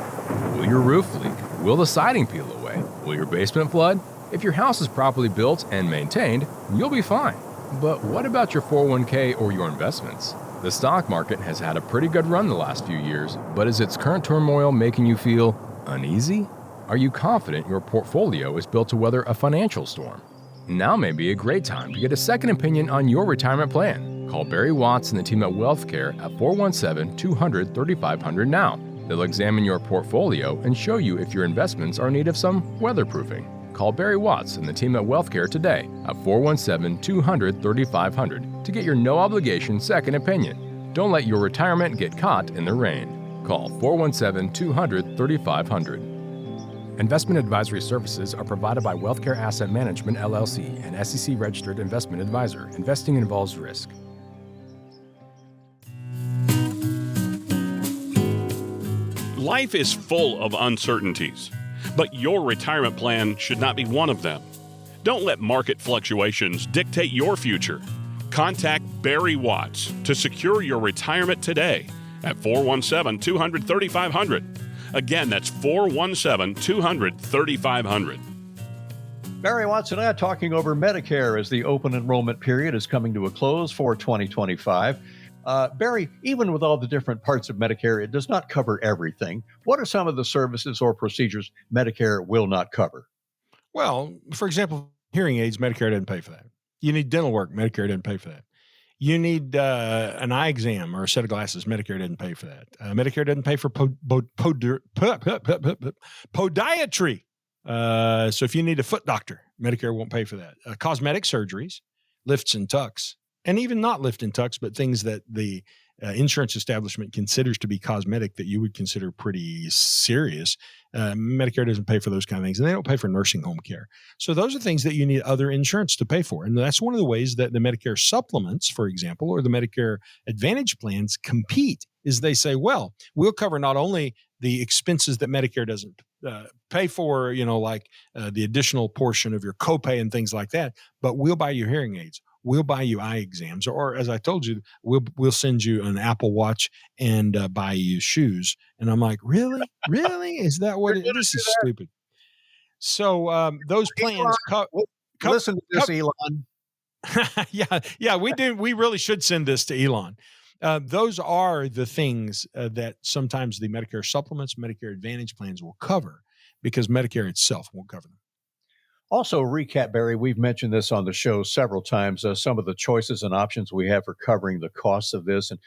Will your roof leak? Will the siding peel away? Will your basement flood? If your house is properly built and maintained, you'll be fine. But what about your 401k or your investments? The stock market has had a pretty good run the last few years, but is its current turmoil making you feel uneasy? Are you confident your portfolio is built to weather a financial storm? Now may be a great time to get a second opinion on your retirement plan. Call Barry Watts and the team at WealthCare at 417-200-3500 now. They'll examine your portfolio and show you if your investments are in need of some weatherproofing. Call Barry Watts and the team at WealthCare today at 417-200-3500 to get your no-obligation second opinion. Don't let your retirement get caught in the rain. Call 417-200-3500. Investment advisory services are provided by WealthCare Asset Management, LLC, an SEC-registered investment advisor. Investing involves risk. Life is full of uncertainties, but your retirement plan should not be one of them. Don't let market fluctuations dictate your future. Contact Barry Watts to secure your retirement today at 417-200-3500. Again, that's 417-200-3500. Barry Watts and I are talking over Medicare as the open enrollment period is coming to a close for 2025. Barry, even with all the different parts of Medicare, it does not cover everything. What are some of the services or procedures Medicare will not cover? Well, for example, hearing aids, Medicare doesn't pay for that. You need dental work, Medicare doesn't pay for that. You need an eye exam or a set of glasses, Medicare doesn't pay for that. Medicare doesn't pay for podiatry. So if you need a foot doctor, Medicare won't pay for that. Cosmetic surgeries, lifts and tucks, and even not lift and tucks, but things that the insurance establishment considers to be cosmetic that you would consider pretty serious. Medicare doesn't pay for those kind of things, and they don't pay for nursing home care. So those are things that you need other insurance to pay for. And that's one of the ways that the Medicare supplements, for example, or the Medicare Advantage plans compete, is they say, well, we'll cover not only the expenses that Medicare doesn't pay for, like the additional portion of your copay and things like that, but we'll buy you hearing aids. We'll buy you eye exams, or as I told you, we'll send you an Apple Watch and buy you shoes. And I'm like, really? Is that what this is stupid. So those plans listen to this, Elon. Yeah, we do. We really should send this to Elon. Those are the things that sometimes the Medicare supplements, Medicare Advantage plans will cover, because Medicare itself won't cover them. Also, recap, Barry, we've mentioned this on the show several times, some of the choices and options we have for covering the costs of this. And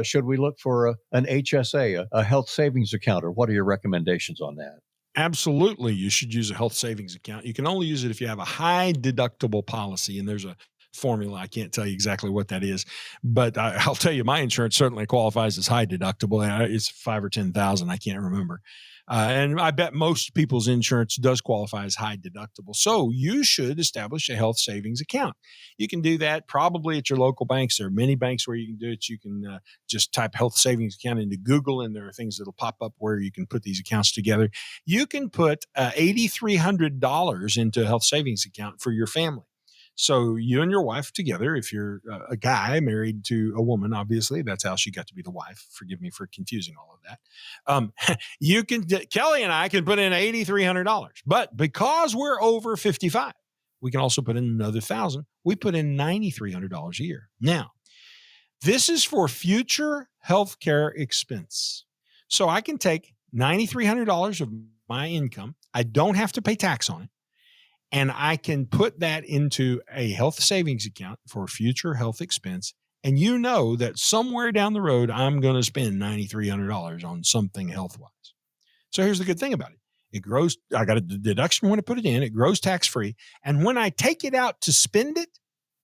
should we look for an HSA, a health savings account, or what are your recommendations on that? Absolutely, you should use a health savings account. You can only use it if you have a high deductible policy, and there's a formula. I can't tell you exactly what that is, but I'll tell you my insurance certainly qualifies as high deductible. It's $5,000 or $10,000. I can't remember. And I bet most people's insurance does qualify as high deductible. So you should establish a health savings account. You can do that probably at your local banks. There are many banks where you can do it. You can just type health savings account into Google, and there are things that will pop up where you can put these accounts together. You can put $8,300 into a health savings account for your family. So you and your wife together, if you're a guy married to a woman, obviously, that's how she got to be the wife. Forgive me for confusing all of that. Kelly and I can put in $8,300, but because we're over 55, We can also put in another $1,000. We put in $9,300 a year. Now, this is for future healthcare expense. So I can take $9,300 of my income. I don't have to pay tax on it. And I can put that into a health savings account for future health expense. And you know that somewhere down the road, I'm going to spend $9,300 on something health-wise. So here's the good thing about it. It grows. I got a deduction when I put it in. It grows tax-free. And when I take it out to spend it,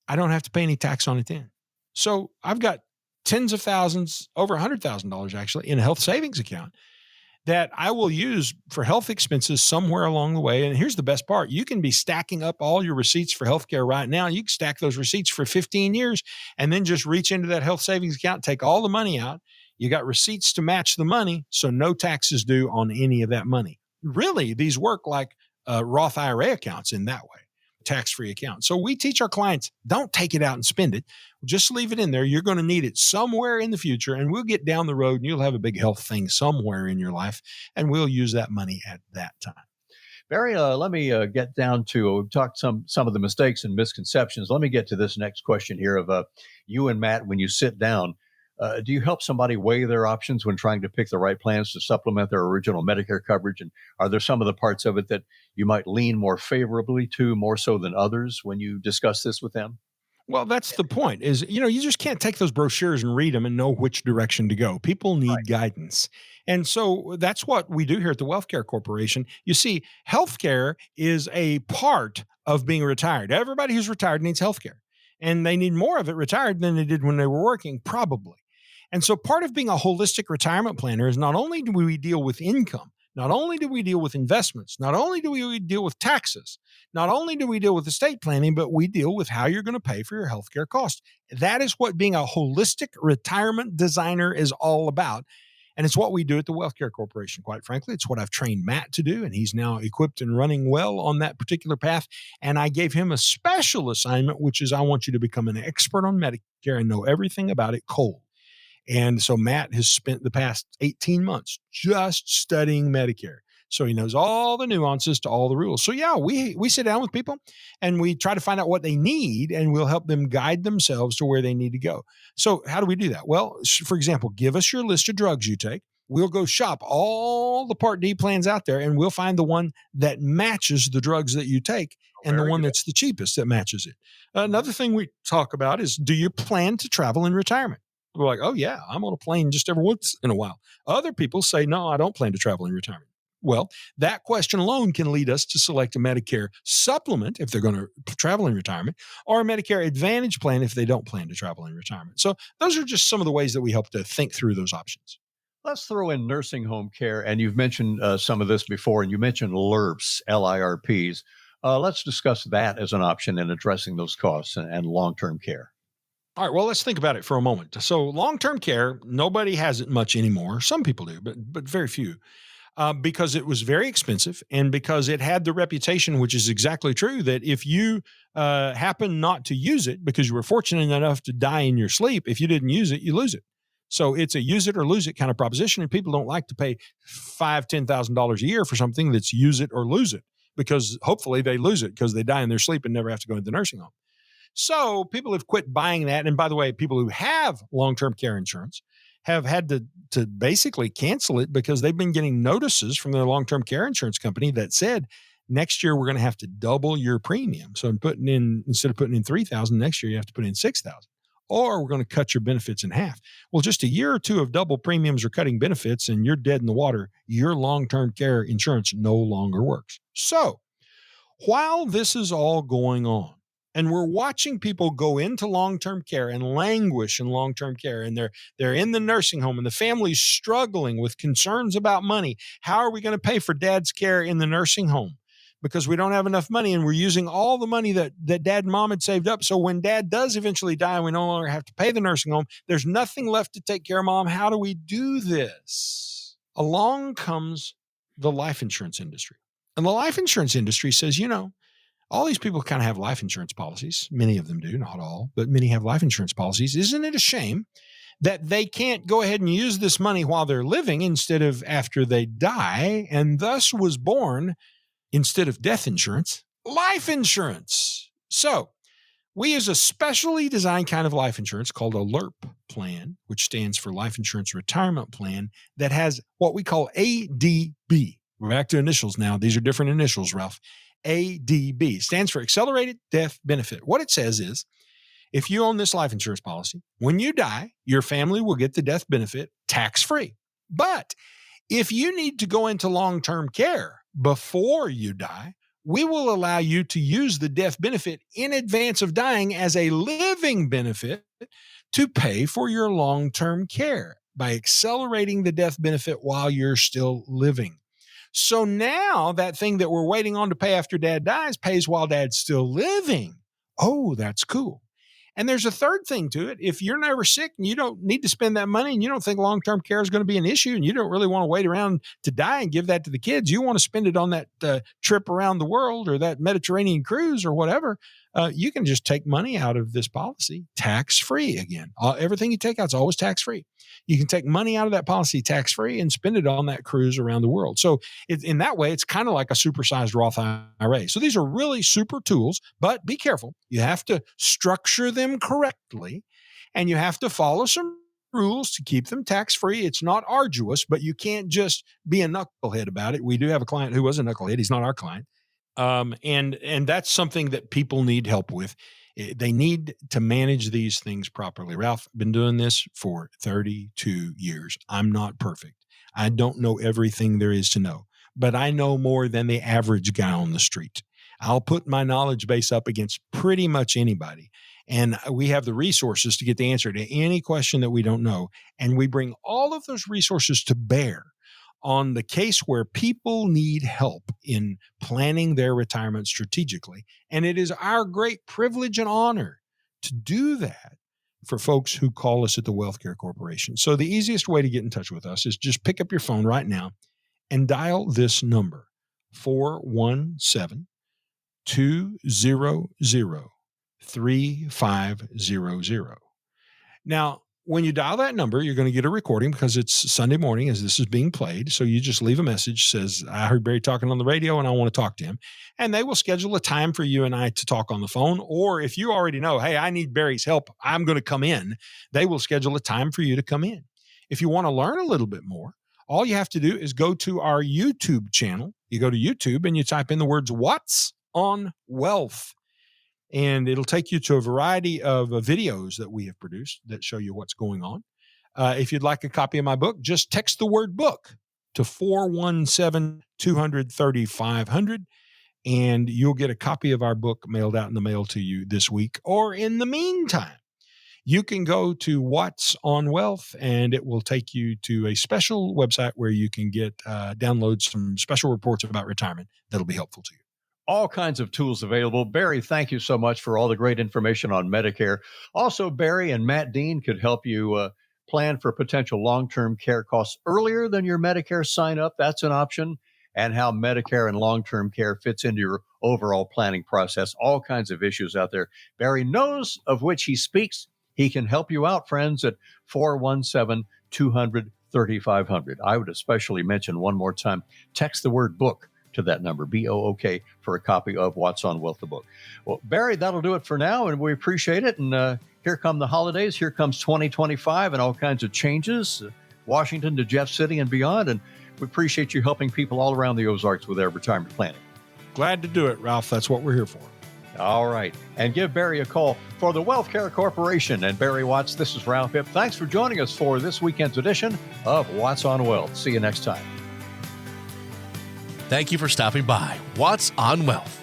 I don't have to pay any tax on it then. So I've got tens of thousands, over $100,000 actually, in a health savings account that I will use for health expenses somewhere along the way. And here's the best part. You can be stacking up all your receipts for healthcare right now. You can stack those receipts for 15 years and then just reach into that health savings account, take all the money out. You got receipts to match the money, so no taxes due on any of that money. Really, these work like Roth IRA accounts in that way, tax-free accounts. So we teach our clients, don't take it out and spend it. Just leave it in there. You're going to need it somewhere in the future, and we'll get down the road and you'll have a big health thing somewhere in your life, and we'll use that money at that time. Barry, let me get down to, we've talked some of the mistakes and misconceptions. Let me get to this next question here of you and Matt, when you sit down, do you help somebody weigh their options when trying to pick the right plans to supplement their original Medicare coverage? And are there some of the parts of it that you might lean more favorably to, more so than others, when you discuss this with them? Well, that's the point is, you just can't take those brochures and read them and know which direction to go. People need guidance. And so that's what we do here at the Wealthcare Corporation. You see, healthcare is a part of being retired. Everybody who's retired needs healthcare, and they need more of it retired than they did when they were working, probably. And so part of being a holistic retirement planner is not only do we deal with income, not only do we deal with investments, not only do we deal with taxes, not only do we deal with estate planning, but we deal with how you're going to pay for your healthcare costs. That is what being a holistic retirement designer is all about. And it's what we do at the Wealthcare Corporation, quite frankly. It's what I've trained Matt to do, and he's now equipped and running well on that particular path. And I gave him a special assignment, which is I want you to become an expert on Medicare and know everything about it cold. And so Matt has spent the past 18 months just studying Medicare. So he knows all the nuances to all the rules. So yeah, we sit down with people and we try to find out what they need, and we'll help them guide themselves to where they need to go. So how do we do that? Well, for example, give us your list of drugs you take. We'll go shop all the Part D plans out there, and we'll find the one that matches the drugs that you take and the one that's the cheapest that matches it. Another thing we talk about is, do you plan to travel in retirement? We're like, oh yeah, I'm on a plane just every once in a while. Other people say, no, I don't plan to travel in retirement. Well, that question alone can lead us to select a Medicare supplement if they're going to travel in retirement, or a Medicare Advantage plan if they don't plan to travel in retirement. So those are just some of the ways that we help to think through those options. Let's throw in nursing home care. And you've mentioned some of this before, and you mentioned LIRPs, LIRPs. Let's discuss that as an option in addressing those costs and long-term care. All right, well, let's think about it for a moment. So long-term care, nobody has it much anymore. Some people do, but very few, because it was very expensive and because it had the reputation, which is exactly true, that if you happen not to use it because you were fortunate enough to die in your sleep, if you didn't use it, you lose it. So it's a use it or lose it kind of proposition, and people don't like to pay $5,000, $10,000 a year for something that's use it or lose it, because hopefully they lose it because they die in their sleep and never have to go into the nursing home. So people have quit buying that. And by the way, people who have long-term care insurance have had to basically cancel it because they've been getting notices from their long-term care insurance company that said, next year we're going to have to double your premium. So instead of putting in $3,000 next year, you have to put in $6,000, or we're going to cut your benefits in half. Well, just a year or two of double premiums or cutting benefits and you're dead in the water. Your long-term care insurance no longer works. So while this is all going on, and we're watching people go into long-term care and languish in long-term care, and they're in the nursing home, and the family's struggling with concerns about money. How are we going to pay for dad's care in the nursing home? Because we don't have enough money, and we're using all the money that dad and mom had saved up. So when dad does eventually die and we no longer have to pay the nursing home, there's nothing left to take care of mom. How do we do this? Along comes the life insurance industry. And the life insurance industry says, all these people kind of have life insurance policies. Many of them do, not all, but many have life insurance policies. Isn't it a shame that they can't go ahead and use this money while they're living instead of after they die? And thus was born, instead of death insurance, life insurance. So we use a specially designed kind of life insurance called a LIRP plan, which stands for Life Insurance Retirement Plan, that has what we call ADB. We're back to initials now. These are different initials, Ralph. ADB stands for Accelerated Death Benefit. What it says is, if you own this life insurance policy, when you die, your family will get the death benefit tax-free. But if you need to go into long-term care before you die, we will allow you to use the death benefit in advance of dying as a living benefit to pay for your long-term care by accelerating the death benefit while you're still living. So now that thing that we're waiting on to pay after dad dies pays while dad's still living. Oh, that's cool. And there's a third thing to it. If you're never sick and you don't need to spend that money and you don't think long-term care is going to be an issue and you don't really want to wait around to die and give that to the kids, you want to spend it on that trip around the world or that Mediterranean cruise or whatever, you can just take money out of this policy tax-free again. Everything you take out is always tax-free. You can take money out of that policy tax-free and spend it on that cruise around the world. So in that way, it's kind of like a supersized Roth IRA. So these are really super tools, but be careful. You have to structure them correctly, and you have to follow some rules to keep them tax-free. It's not arduous, but you can't just be a knucklehead about it. We do have a client who was a knucklehead. He's not our client. And that's something that people need help with. They need to manage these things properly. Ralph, I've been doing this for 32 years. I'm not perfect. I don't know everything there is to know, but I know more than the average guy on the street. I'll put my knowledge base up against pretty much anybody. And we have the resources to get the answer to any question that we don't know. And we bring all of those resources to bear on the case where people need help in planning their retirement strategically. And it is our great privilege and honor to do that for folks who call us at the Wealth Care Corporation. So the easiest way to get in touch with us is just pick up your phone right now and dial this number, 417-200-3500. Now, when you dial that number, you're going to get a recording because it's Sunday morning as this is being played. So you just leave a message, says, I heard Barry talking on the radio and I want to talk to him. And they will schedule a time for you and I to talk on the phone. Or if you already know, hey, I need Barry's help, I'm going to come in, they will schedule a time for you to come in. If you want to learn a little bit more, all you have to do is go to our YouTube channel. You go to YouTube and you type in the words, What's on Wealth? And it'll take you to a variety of videos that we have produced that show you what's going on. If you'd like a copy of my book, just text the word book to 417-200-3500, and you'll get a copy of our book mailed out in the mail to you this week. Or in the meantime, you can go to What's on Wealth, and it will take you to a special website where you can get download some special reports about retirement that'll be helpful to you. All kinds of tools available. Barry, thank you so much for all the great information on Medicare. Also, Barry and Matt Dean could help you plan for potential long-term care costs earlier than your Medicare sign-up. That's an option. And how Medicare and long-term care fits into your overall planning process. All kinds of issues out there. Barry knows of which he speaks. He can help you out, friends, at 417-200-3500. I would especially mention one more time, text the word book to that number, BOOK, for a copy of What's on Wealth, the book. Well, Barry, that'll do it for now, and we appreciate it. And here come the holidays. Here comes 2025 and all kinds of changes, Washington to Jeff City and beyond. And we appreciate you helping people all around the Ozarks with their retirement planning. Glad to do it, Ralph. That's what we're here for. All right. And give Barry a call for the Wealth Care Corporation. And Barry Watts, this is Ralph Hipp. Thanks for joining us for this weekend's edition of What's on Wealth. See you next time. Thank you for stopping by What's on Wealth.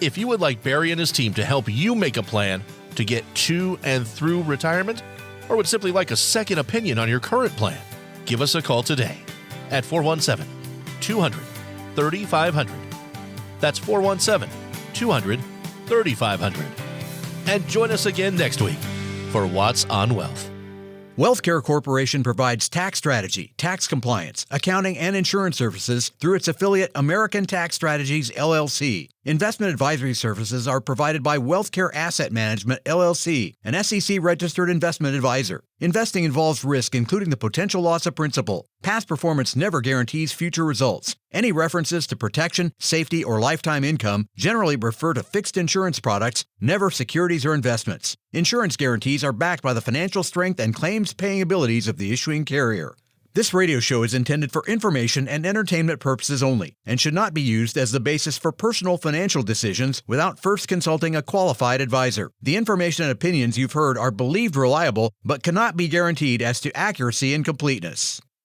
If you would like Barry and his team to help you make a plan to get to and through retirement, or would simply like a second opinion on your current plan, give us a call today at 417-200-3500. That's 417-200-3500. And join us again next week for What's on Wealth. WealthCare Corporation provides tax strategy, tax compliance, accounting, and insurance services through its affiliate American Tax Strategies, LLC. Investment advisory services are provided by WealthCare Asset Management, LLC, an SEC-registered investment advisor. Investing involves risk, including the potential loss of principal. Past performance never guarantees future results. Any references to protection, safety, or lifetime income generally refer to fixed insurance products, never securities or investments. Insurance guarantees are backed by the financial strength and claims-paying abilities of the issuing carrier. This radio show is intended for information and entertainment purposes only and should not be used as the basis for personal financial decisions without first consulting a qualified advisor. The information and opinions you've heard are believed reliable but cannot be guaranteed as to accuracy and completeness.